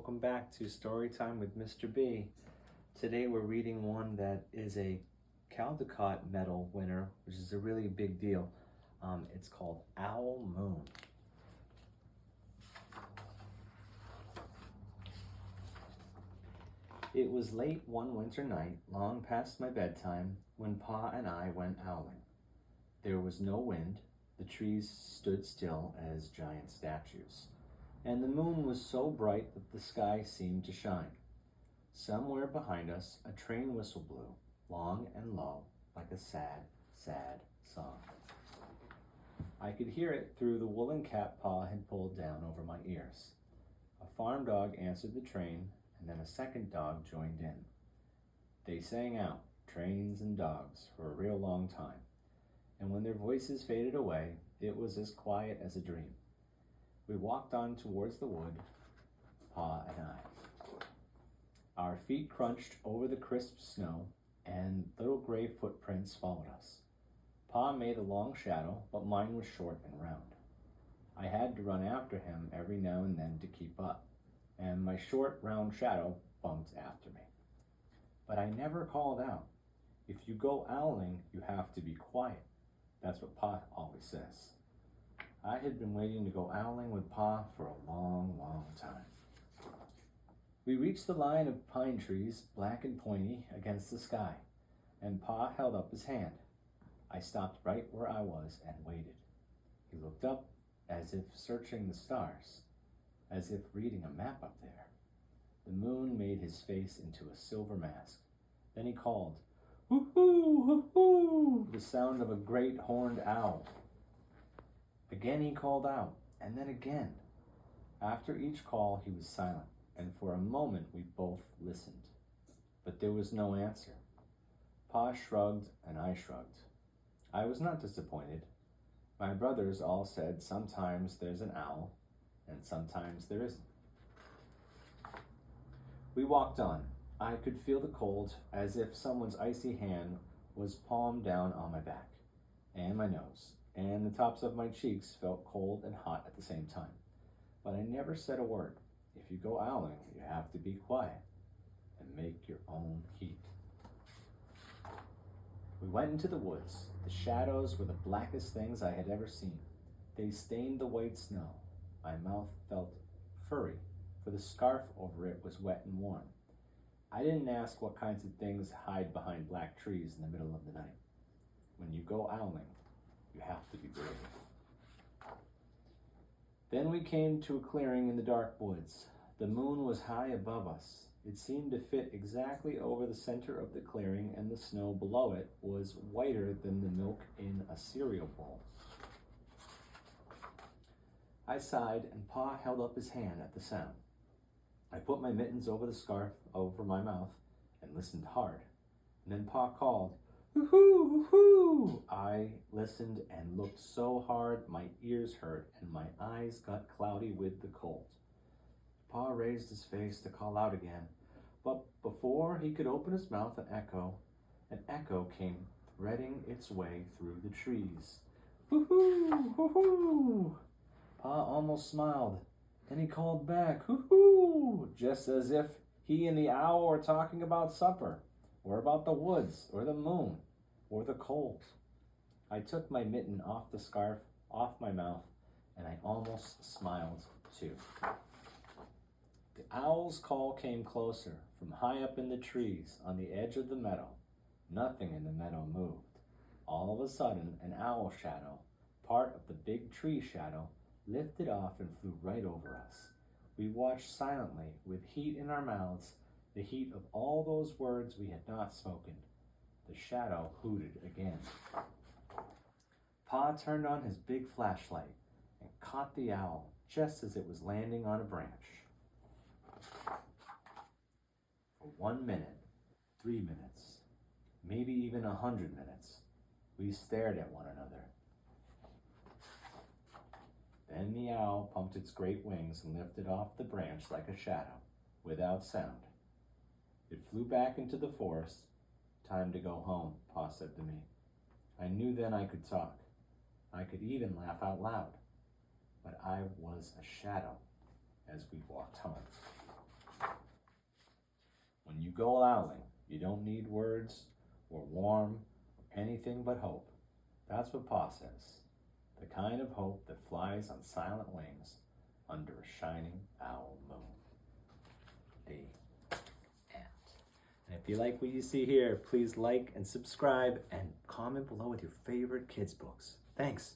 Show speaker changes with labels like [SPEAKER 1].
[SPEAKER 1] welcome back to Storytime with Mr. B. Today we're reading one that is a Caldecott Medal winner, which is a really big deal. It's called Owl Moon. It was late one winter night, long past my bedtime, when Pa and I went owling. There was no wind, the trees stood still as giant statues, and the moon was so bright that the sky seemed to shine. Somewhere behind us, a train whistle blew, long and low, like a sad, sad song. I could hear it through the woolen cap Pa had pulled down over my ears. A farm dog answered the train, and then a second dog joined in. They sang out, trains and dogs, for a real long time, and when their voices faded away, it was as quiet as a dream. We walked on towards the wood, Pa and I. Our feet crunched over the crisp snow, and little gray footprints followed us. Pa made a long shadow, but mine was short and round. I had to run after him every now and then to keep up, and my short, round shadow bumped after me. But I never called out. If you go owling, you have to be quiet. That's what Pa always says. I had been waiting to go owling with Pa for a long, long time. We reached the line of pine trees, black and pointy, against the sky, and Pa held up his hand. I stopped right where I was and waited. He looked up, as if searching the stars, as if reading a map up there. The moon made his face into a silver mask. Then he called, "Hoo-hoo, hoo-hoo," the sound of a great horned owl. Again he called out, and then again. After each call he was silent, and for a moment we both listened. But there was no answer. Pa shrugged, and I shrugged. I was not disappointed. My brothers all said sometimes there's an owl, and sometimes there isn't. We walked on. I could feel the cold, as if someone's icy hand was palmed down on my back, and my nose, and the tops of my cheeks felt cold and hot at the same time. But I never said a word. If you go owling, you have to be quiet and make your own heat. We went into the woods. The shadows were the blackest things I had ever seen. They stained the white snow. My mouth felt furry, for the scarf over it was wet and warm. I didn't ask what kinds of things hide behind black trees in the middle of the night. When you go owling, you have to be brave. Then we came to a clearing in the dark woods. The moon was high above us. It seemed to fit exactly over the center of the clearing, and the snow below it was whiter than the milk in a cereal bowl. I sighed, and Pa held up his hand at the sound. I put my mittens over the scarf over my mouth and listened hard. And then Pa called, "Hoo-hoo, hoo-hoo!" I listened and looked so hard my ears hurt and my eyes got cloudy with the cold. Pa raised his face to call out again, but before he could open his mouth an echo came threading its way through the trees. "Hoo-hoo, hoo-hoo!" Pa almost smiled. Then he called back, "Hoo-hoo!" just as if he and the owl were talking about supper, or about the woods, or the moon, or the cold. I took my mitten off the scarf, off my mouth, and I almost smiled too. The owl's call came closer, from high up in the trees on the edge of the meadow. Nothing in the meadow moved. All of a sudden, an owl shadow, part of the big tree shadow, lifted off and flew right over us. We watched silently, with heat in our mouths, the heat of all those words we had not spoken. The shadow hooted again. Pa turned on his big flashlight and caught the owl just as it was landing on a branch. For 1 minute, 3 minutes, maybe even 100 minutes, we stared at one another. Then the owl pumped its great wings and lifted off the branch like a shadow, without sound. It flew back into the forest. "Time to go home," Pa said to me. I knew then I could talk. I could even laugh out loud. But I was a shadow as we walked home. you go owling, you don't need words or warm, anything but hope. That's what Pa says. The kind of hope that flies on silent wings under a shining owl moon. The end. And if you like what you see here, please like and subscribe and comment below with your favorite kids' books. Thanks.